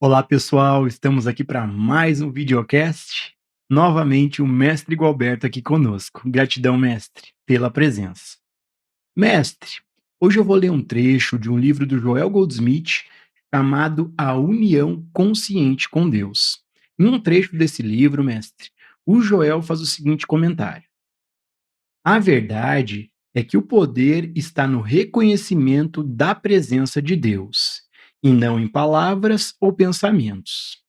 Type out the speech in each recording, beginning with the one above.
Olá, pessoal, estamos aqui para mais um videocast. Novamente, o mestre Gualberto aqui conosco. Gratidão, mestre, pela presença. Mestre, hoje eu vou ler um trecho de um livro do Joel Goldsmith chamado A União Consciente com Deus. Em um trecho desse livro, mestre, o Joel faz o seguinte comentário: a verdade é que o poder está no reconhecimento da presença de Deus, e não em palavras ou pensamentos.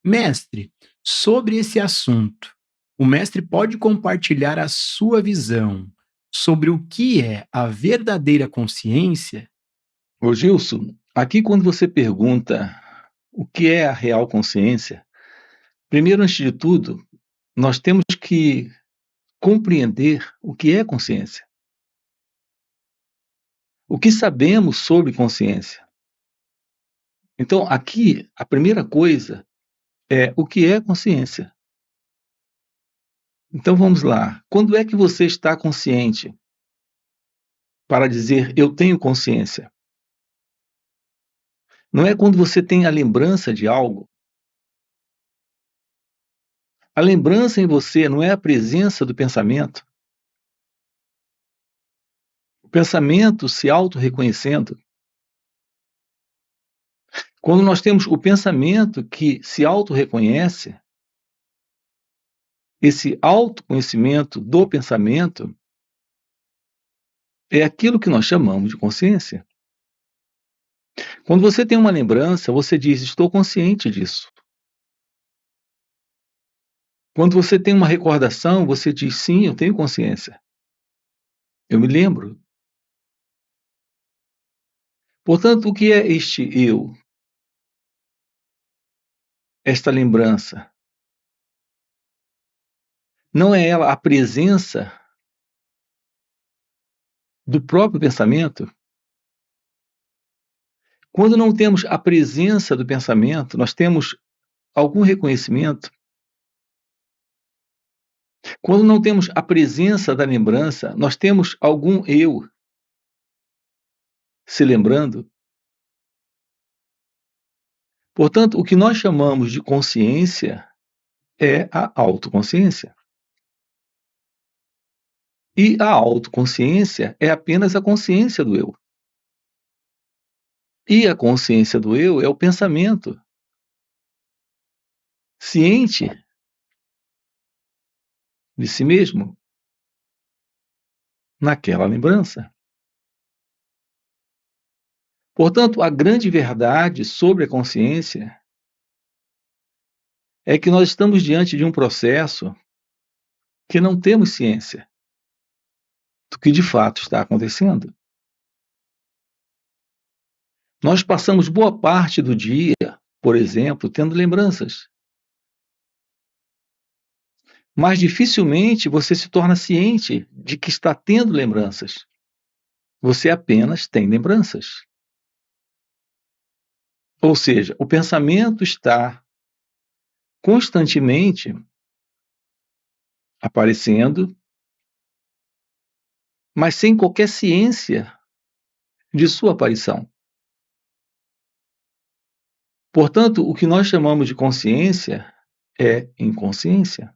Mestre, sobre esse assunto, o mestre pode compartilhar a sua visão sobre o que é a verdadeira consciência? Ô Gilson, aqui quando você pergunta o que é a real consciência, primeiro, antes de tudo, nós temos que compreender o que é consciência. O que sabemos sobre consciência? Então, aqui, a primeira coisa é o que é consciência. Então, vamos lá. Quando é que você está consciente para dizer eu tenho consciência? Não é quando você tem a lembrança de algo. A lembrança em você não é a presença do pensamento. O pensamento se auto-reconhecendo. Quando nós temos o pensamento que se auto-reconhece, esse autoconhecimento do pensamento é aquilo que nós chamamos de consciência. Quando você tem uma lembrança, você diz, estou consciente disso. Quando você tem uma recordação, você diz, sim, eu tenho consciência. Eu me lembro. Portanto, o que é este eu? Esta lembrança? Não é ela a presença do próprio pensamento? Quando não temos a presença do pensamento, nós temos algum reconhecimento. Quando não temos a presença da lembrança, nós temos algum eu se lembrando. Portanto, o que nós chamamos de consciência é a autoconsciência. E a autoconsciência é apenas a consciência do eu. E a consciência do eu é o pensamento ciente de si mesmo naquela lembrança. Portanto, a grande verdade sobre a consciência é que nós estamos diante de um processo que não temos ciência do que de fato está acontecendo. Nós passamos boa parte do dia, por exemplo, tendo lembranças. Mas dificilmente você se torna ciente de que está tendo lembranças. Você apenas tem lembranças. Ou seja, o pensamento está constantemente aparecendo, mas sem qualquer ciência de sua aparição. Portanto, o que nós chamamos de consciência é inconsciência.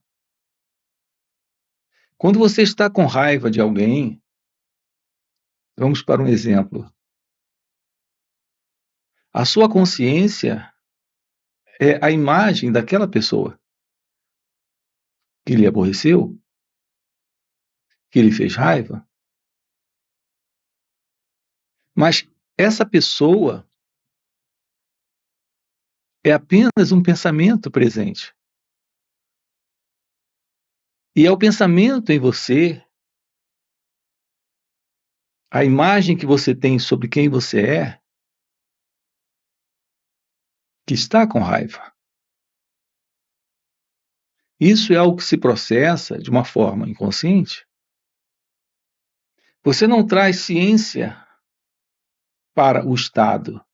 Quando você está com raiva de alguém, vamos para um exemplo. A sua consciência é a imagem daquela pessoa que lhe aborreceu, que lhe fez raiva. Mas essa pessoa é apenas um pensamento presente. E é o pensamento em você, a imagem que você tem sobre quem você é, que está com raiva. Isso é algo que se processa de uma forma inconsciente. Você não traz ciência para o estado.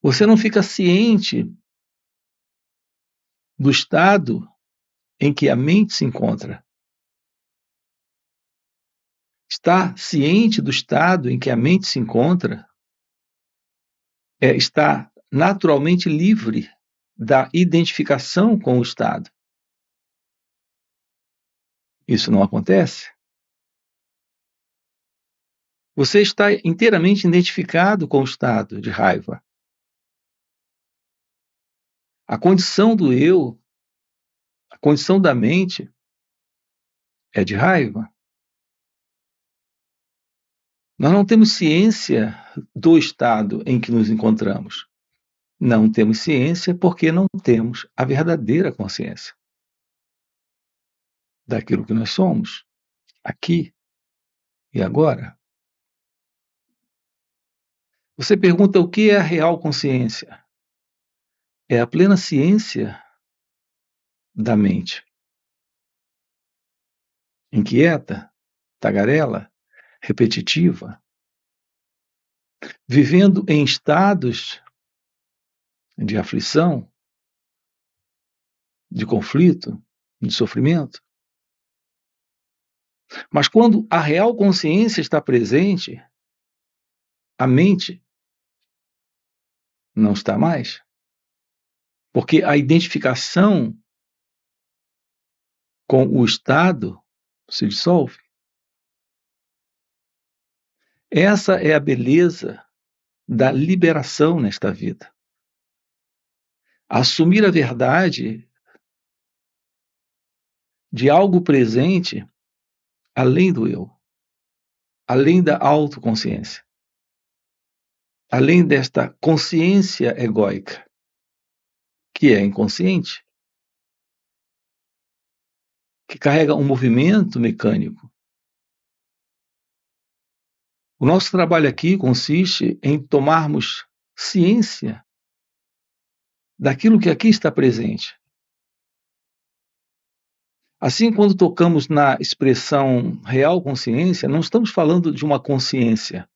Você não fica ciente do estado em que a mente se encontra. Estar ciente do estado em que a mente se encontra está naturalmente livre da identificação com o Estado. Isso não acontece? Você está inteiramente identificado com o estado de raiva. A condição do eu, a condição da mente é de raiva. Nós não temos ciência do estado em que nos encontramos. Não temos ciência porque não temos a verdadeira consciência daquilo que nós somos, aqui e agora. Você pergunta o que é a real consciência? É a plena ciência da mente. Inquieta, tagarela, repetitiva, vivendo em estados de aflição, de conflito, de sofrimento. Mas quando a real consciência está presente, a mente não está mais. Porque a identificação com o estado se dissolve. Essa é a beleza da liberação nesta vida. Assumir a verdade de algo presente além do eu, além da autoconsciência, além desta consciência egóica, que é inconsciente, que carrega um movimento mecânico. O nosso trabalho aqui consiste em tomarmos ciência daquilo que aqui está presente. Assim, quando tocamos na expressão real consciência, não estamos falando de uma consciência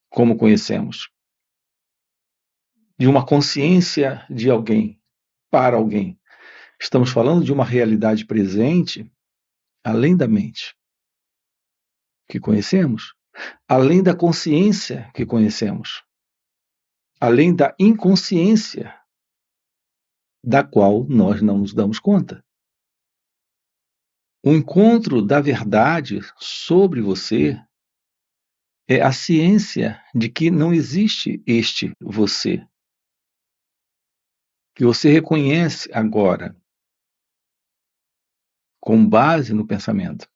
como conhecemos, de uma consciência de alguém, para alguém. Estamos falando de uma realidade presente, além da mente que conhecemos, além da consciência que conhecemos, além da inconsciência da qual nós não nos damos conta. O encontro da verdade sobre você é a ciência de que não existe este você, que você reconhece agora, com base no pensamento,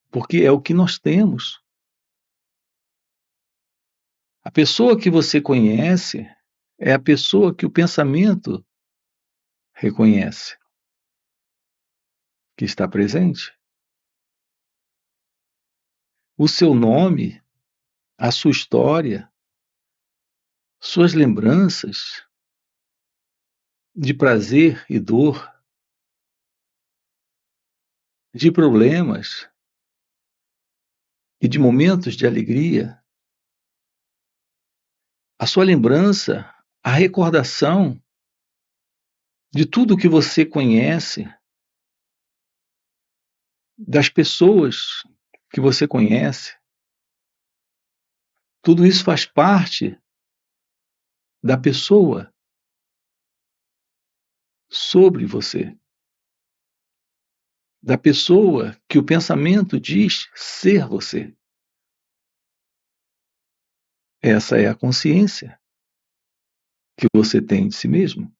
porque é o que nós temos. A pessoa que você conhece é a pessoa que o pensamento reconhece, que está presente. O seu nome, a sua história, suas lembranças de prazer e dor, de problemas e de momentos de alegria, a sua lembrança, a recordação de tudo que você conhece, das pessoas que você conhece, tudo isso faz parte da pessoa sobre você, da pessoa que o pensamento diz ser você. Essa é a consciência que você tem de si mesmo.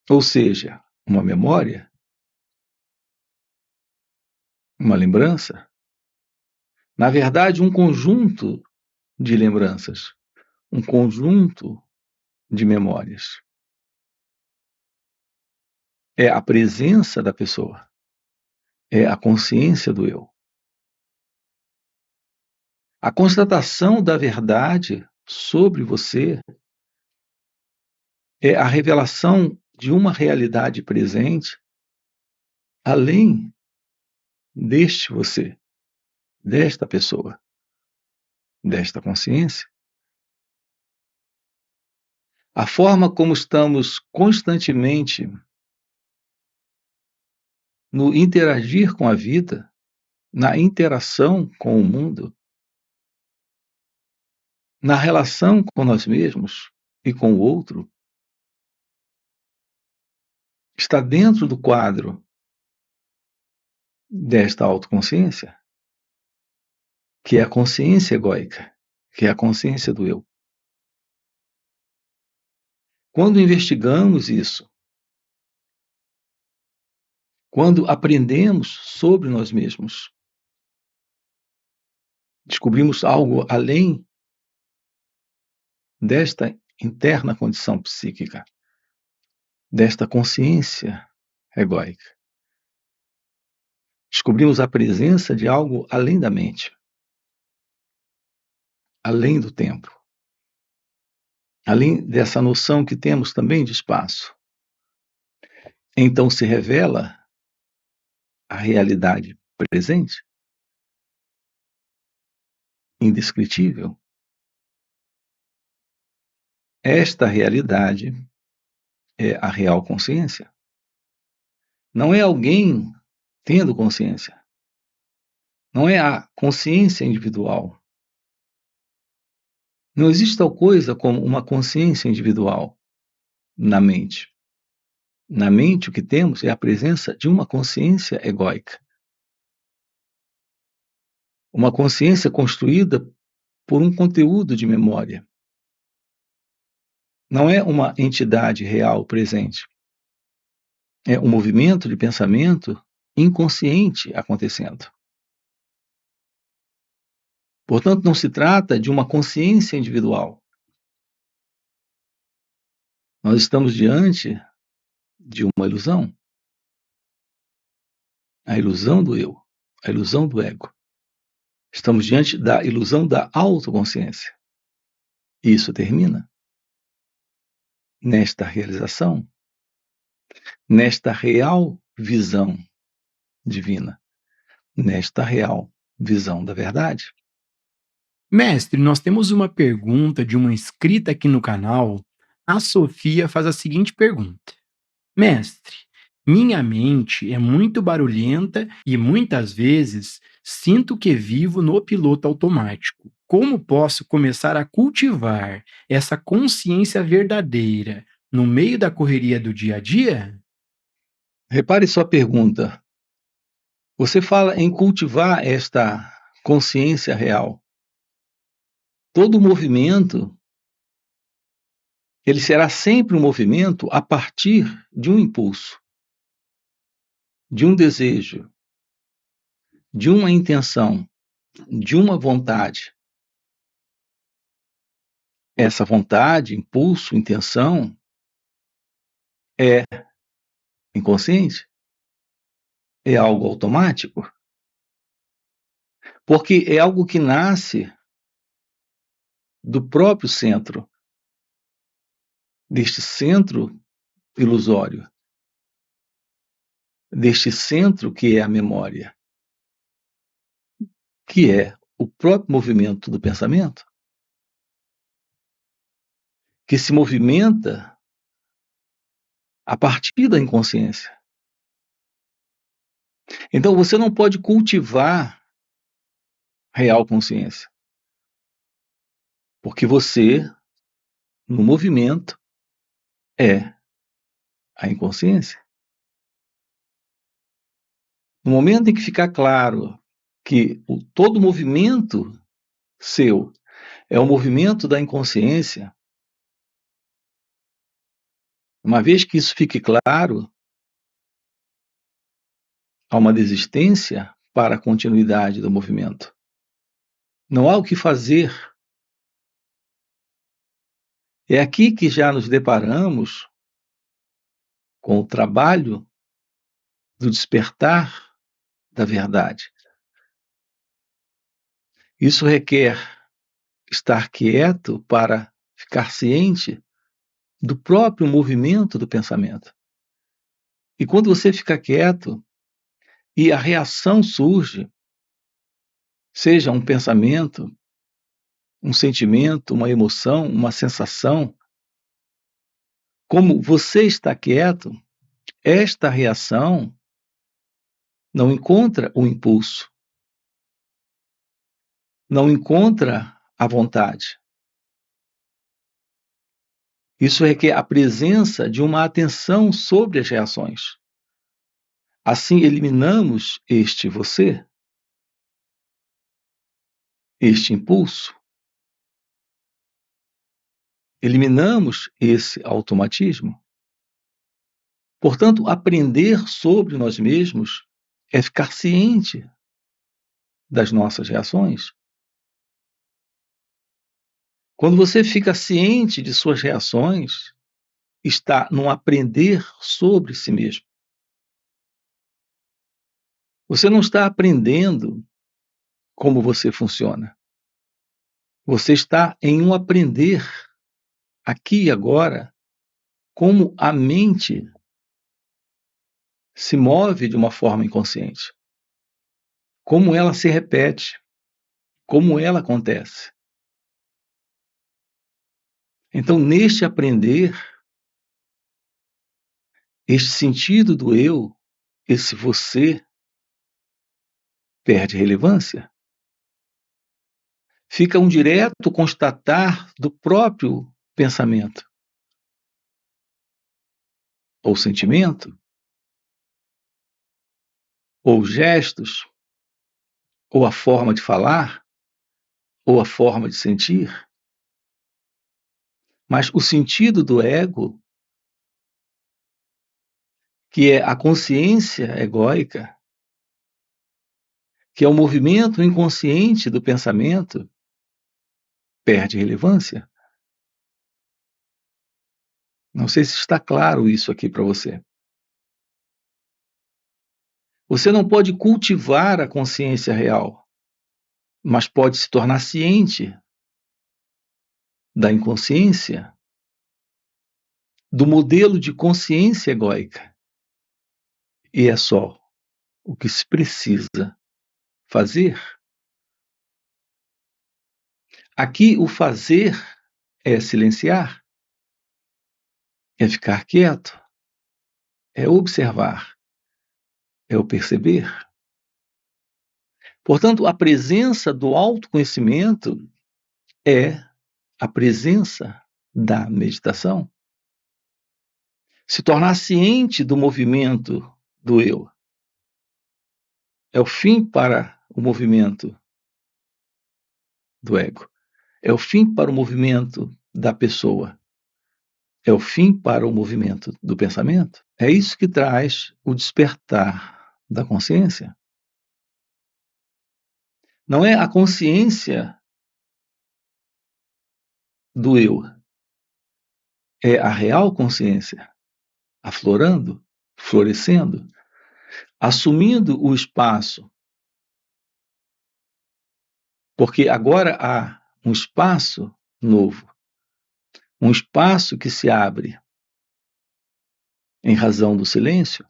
Ou seja, uma memória, uma lembrança, na verdade, um conjunto de lembranças, um conjunto de memórias. É a presença da pessoa, é a consciência do eu. A constatação da verdade sobre você é a revelação de uma realidade presente além deste você, desta pessoa, desta consciência. A forma como estamos constantemente no interagir com a vida, na interação com o mundo, na relação com nós mesmos e com o outro, está dentro do quadro desta autoconsciência, que é a consciência egóica, que é a consciência do eu. Quando investigamos isso, quando aprendemos sobre nós mesmos, descobrimos algo além desta interna condição psíquica, desta consciência egóica. Descobrimos a presença de algo além da mente, além do tempo, além dessa noção que temos também de espaço. Então se revela a realidade presente, indescritível. Esta realidade é a real consciência. Não é alguém tendo consciência. Não é a consciência individual. Não existe tal coisa como uma consciência individual na mente. Na mente, o que temos é a presença de uma consciência egóica. Uma consciência construída por um conteúdo de memória. Não é uma entidade real presente. É um movimento de pensamento inconsciente acontecendo. Portanto, não se trata de uma consciência individual. Nós estamos diante de uma ilusão. A ilusão do eu, a ilusão do ego. Estamos diante da ilusão da autoconsciência. E isso termina nesta realização, nesta real visão divina, nesta real visão da verdade. Mestre, nós temos uma pergunta de uma inscrita aqui no canal. A Sofia faz a seguinte pergunta: Mestre, minha mente é muito barulhenta e muitas vezes sinto que vivo no piloto automático. Como posso começar a cultivar essa consciência verdadeira no meio da correria do dia a dia? Repare sua pergunta. Você fala em cultivar esta consciência real. Todo movimento, ele será sempre um movimento a partir de um impulso, de um desejo, de uma intenção, de uma vontade. Essa vontade, impulso, intenção é inconsciente, é algo automático, porque é algo que nasce do próprio centro, deste centro ilusório, deste centro que é a memória, que é o próprio movimento do pensamento, que se movimenta a partir da inconsciência. Então você não pode cultivar real consciência, porque você, no movimento, é a inconsciência. No momento em que ficar claro que todo movimento seu é o movimento da inconsciência, uma vez que isso fique claro, há uma desistência para a continuidade do movimento. Não há o que fazer. É aqui que já nos deparamos com o trabalho do despertar da verdade. Isso requer estar quieto para ficar ciente do próprio movimento do pensamento. E quando você fica quieto e a reação surge, seja um pensamento, um sentimento, uma emoção, uma sensação, como você está quieto, esta reação não encontra o impulso, não encontra a vontade, Isso requer a presença de uma atenção sobre as reações. Assim, eliminamos este você, este impulso, eliminamos esse automatismo. Portanto, aprender sobre nós mesmos é ficar ciente das nossas reações. Quando você fica ciente de suas reações, está num aprender sobre si mesmo. Você não está aprendendo como você funciona. Você está em um aprender aqui e agora como a mente se move de uma forma inconsciente, como ela se repete, como ela acontece. Então, neste aprender, este sentido do eu, esse você, perde relevância. Fica um direto constatar do próprio pensamento ou sentimento, ou gestos, ou a forma de falar, ou a forma de sentir. Mas o sentido do ego, que é a consciência egóica, que é o movimento inconsciente do pensamento, perde relevância. Não sei se está claro isso aqui para você. Você não pode cultivar a consciência real, mas pode se tornar ciente da inconsciência, do modelo de consciência egóica. E é só o que se precisa fazer. Aqui o fazer é silenciar, é ficar quieto, é observar, é o perceber. Portanto, a presença do autoconhecimento é a presença da meditação. Se tornar ciente do movimento do eu é o fim para o movimento do ego. É o fim para o movimento da pessoa. É o fim para o movimento do pensamento. É isso que traz o despertar da consciência. Não é a consciência do eu, é a real consciência aflorando, florescendo, assumindo o espaço. Porque agora há um espaço novo, um espaço que se abre em razão do silêncio,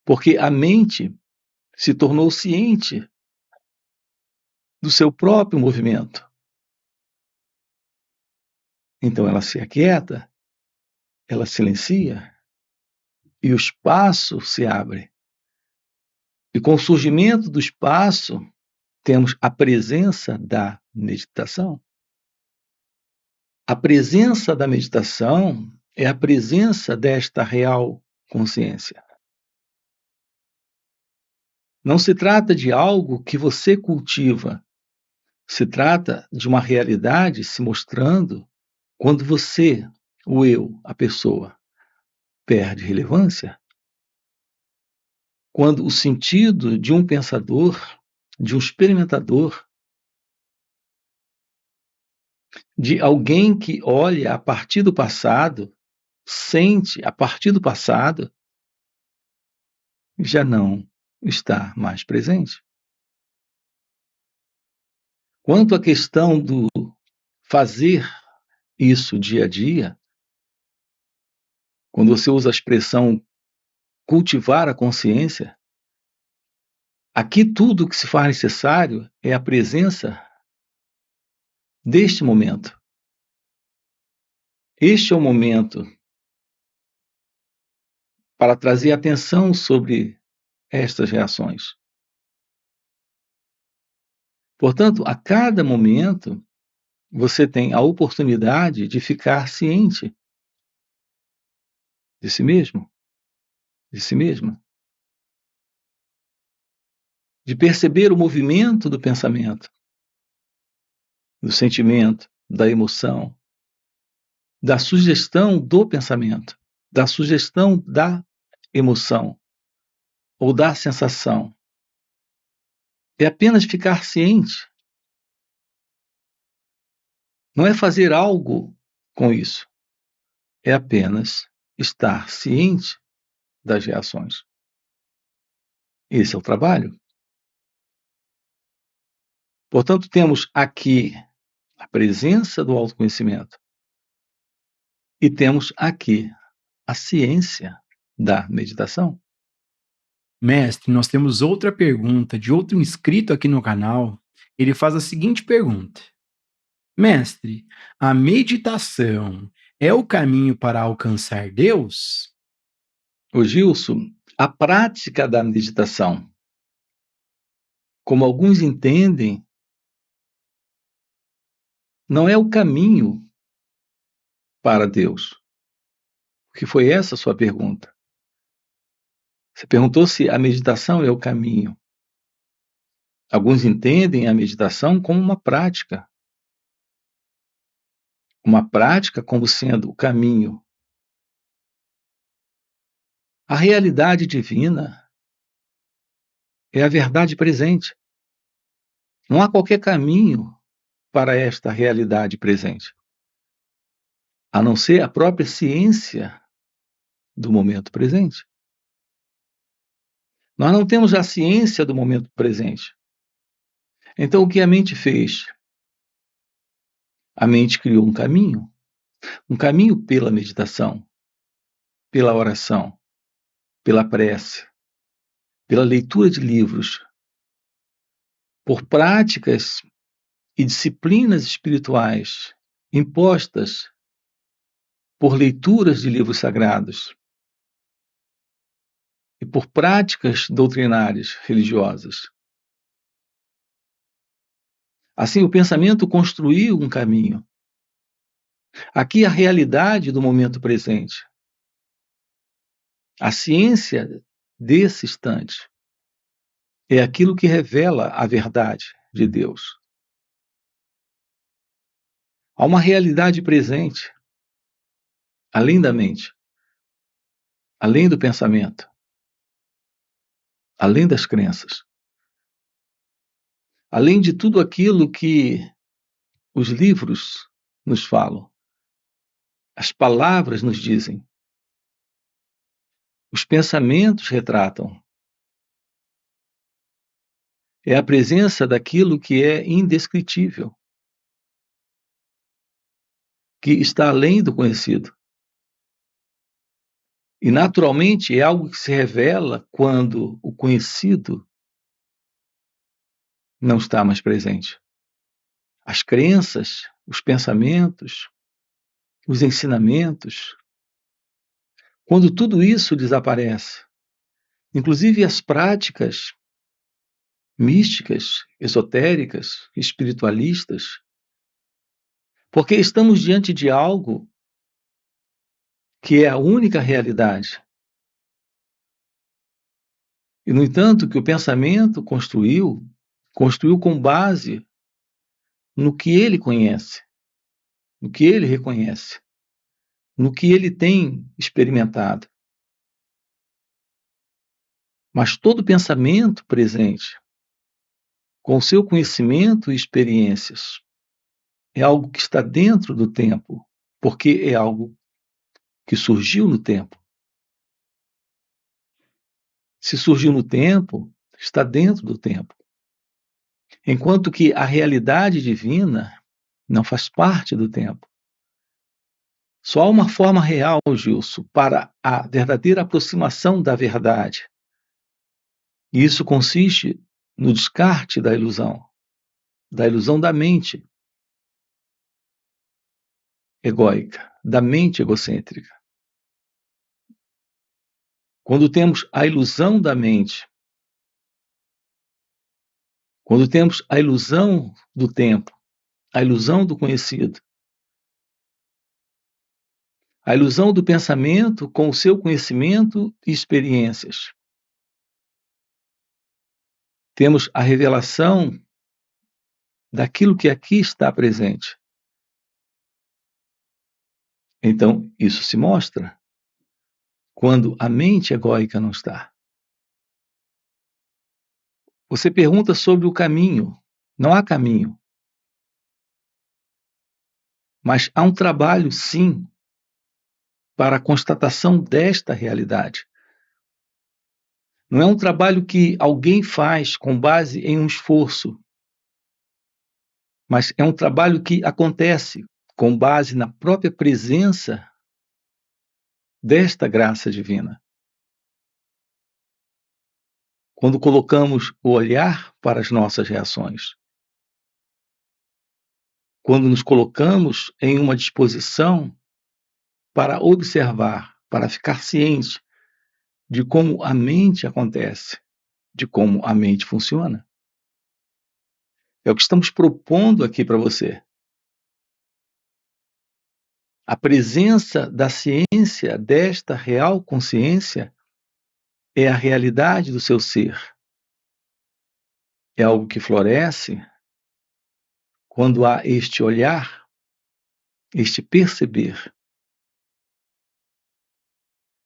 porque a mente se tornou ciente do seu próprio movimento. Então ela se aquieta, ela silencia e o espaço se abre. E com o surgimento do espaço, temos a presença da meditação. A presença da meditação é a presença desta real consciência. Não se trata de algo que você cultiva, se trata de uma realidade se mostrando quando você, o eu, a pessoa, perde relevância. Quando o sentido de um pensador, de um experimentador, de alguém que olha a partir do passado, sente a partir do passado, já não está mais presente. Quanto à questão do fazer isso dia a dia, quando você usa a expressão cultivar a consciência, aqui tudo o que se faz necessário é a presença deste momento. Este é o momento para trazer atenção sobre estas reações. Portanto, a cada momento, você tem a oportunidade de ficar ciente de si mesmo, de si mesma, de perceber o movimento do pensamento, do sentimento, da emoção, da sugestão do pensamento, da sugestão da emoção ou da sensação. É apenas ficar ciente. Não é fazer algo com isso. É apenas estar ciente das reações. Esse é o trabalho. Portanto, temos aqui a presença do autoconhecimento e temos aqui a ciência da meditação. Mestre, nós temos outra pergunta de outro inscrito aqui no canal. Ele faz a seguinte pergunta: Mestre, a meditação é o caminho para alcançar Deus? Ô Gilson, a prática da meditação, como alguns entendem, não é o caminho para Deus. Porque foi essa a sua pergunta. Você perguntou se a meditação é o caminho. Alguns entendem a meditação como uma prática como sendo o caminho. A realidade divina é a verdade presente. Não há qualquer caminho para esta realidade presente, a não ser a própria ciência do momento presente. Nós não temos a ciência do momento presente. Então, o que a mente fez? A mente criou um caminho pela meditação, pela oração, pela prece, pela leitura de livros, por práticas e disciplinas espirituais impostas por leituras de livros sagrados e por práticas doutrinárias religiosas. Assim, o pensamento construiu um caminho. Aqui a realidade do momento presente. A ciência desse instante é aquilo que revela a verdade de Deus. Há uma realidade presente, além da mente, além do pensamento, além das crenças, além de tudo aquilo que os livros nos falam, as palavras nos dizem, os pensamentos retratam. É a presença daquilo que é indescritível, que está além do conhecido. E, naturalmente, é algo que se revela quando o conhecido não está mais presente. As crenças, os pensamentos, os ensinamentos, quando tudo isso desaparece, inclusive as práticas místicas, esotéricas, espiritualistas, porque estamos diante de algo que é a única realidade. E, no entanto, que o pensamento construiu com base no que ele conhece, no que ele reconhece, no que ele tem experimentado. Mas todo pensamento presente, com seu conhecimento e experiências, é algo que está dentro do tempo, porque é algo que surgiu no tempo. Se surgiu no tempo, está dentro do tempo. Enquanto que a realidade divina não faz parte do tempo. Só há uma forma real, Gilson, para a verdadeira aproximação da verdade. E isso consiste no descarte da ilusão da mente egóica, da mente egocêntrica. Quando temos a ilusão da mente, quando temos a ilusão do tempo, a ilusão do conhecido. A ilusão do pensamento com o seu conhecimento e experiências. Temos a revelação daquilo que aqui está presente. Então, isso se mostra quando a mente egóica não está. Você pergunta sobre o caminho. Não há caminho. Mas há um trabalho, sim, para a constatação desta realidade. Não é um trabalho que alguém faz com base em um esforço, mas é um trabalho que acontece com base na própria presença desta graça divina. Quando colocamos o olhar para as nossas reações, quando nos colocamos em uma disposição para observar, para ficar ciente de como a mente acontece, de como a mente funciona. É o que estamos propondo aqui para você. A presença da ciência desta real consciência é a realidade do seu ser. É algo que floresce quando há este olhar, este perceber,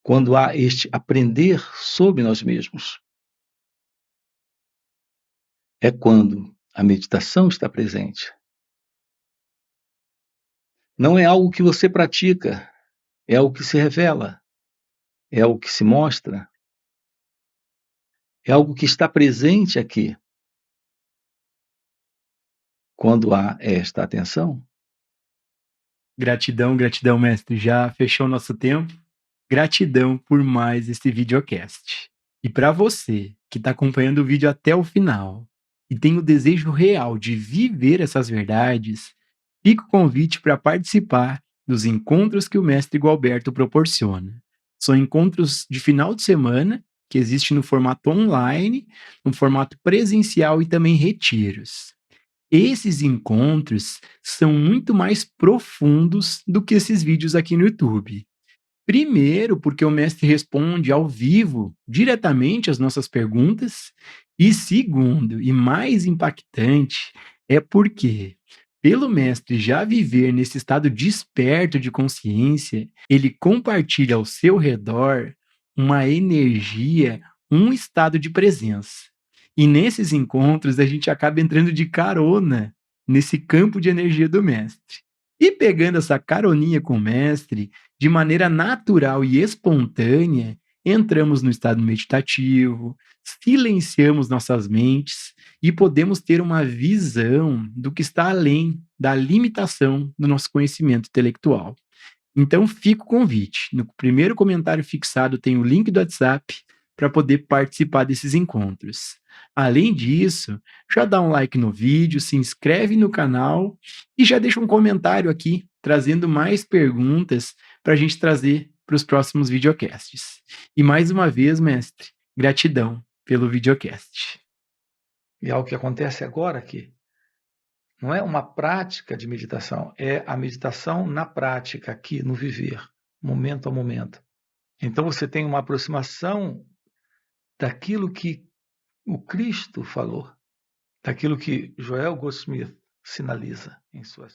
quando há este aprender sobre nós mesmos. É quando a meditação está presente. Não é algo que você pratica, é algo que se revela, é algo que se mostra, é algo que está presente aqui. Quando há esta atenção. Gratidão, gratidão, mestre. Já fechou nosso tempo. Gratidão por mais esse videocast. E para você que está acompanhando o vídeo até o final e tem o desejo real de viver essas verdades, fica o convite para participar dos encontros que o mestre Gualberto proporciona. São encontros de final de semana que existem no formato online, no formato presencial e também retiros. Esses encontros são muito mais profundos do que esses vídeos aqui no YouTube. Primeiro, porque o mestre responde ao vivo, diretamente às nossas perguntas. E segundo, e mais impactante, é porque, pelo mestre já viver nesse estado desperto de consciência, ele compartilha ao seu redor uma energia, um estado de presença. E nesses encontros a gente acaba entrando de carona nesse campo de energia do mestre. E pegando essa caroninha com o mestre, de maneira natural e espontânea, entramos no estado meditativo, silenciamos nossas mentes e podemos ter uma visão do que está além da limitação do nosso conhecimento intelectual. Então fica o convite. No primeiro comentário fixado tem o link do WhatsApp para poder participar desses encontros. Além disso, já dá um like no vídeo, se inscreve no canal e já deixa um comentário aqui, trazendo mais perguntas para a gente trazer para os próximos videocasts. E mais uma vez, mestre, gratidão pelo videocast. E algo que acontece agora aqui. Não é uma prática de meditação, é a meditação na prática, aqui, no viver, momento a momento. Então você tem uma aproximação daquilo que o Cristo falou, daquilo que Joel Goldsmith sinaliza em suas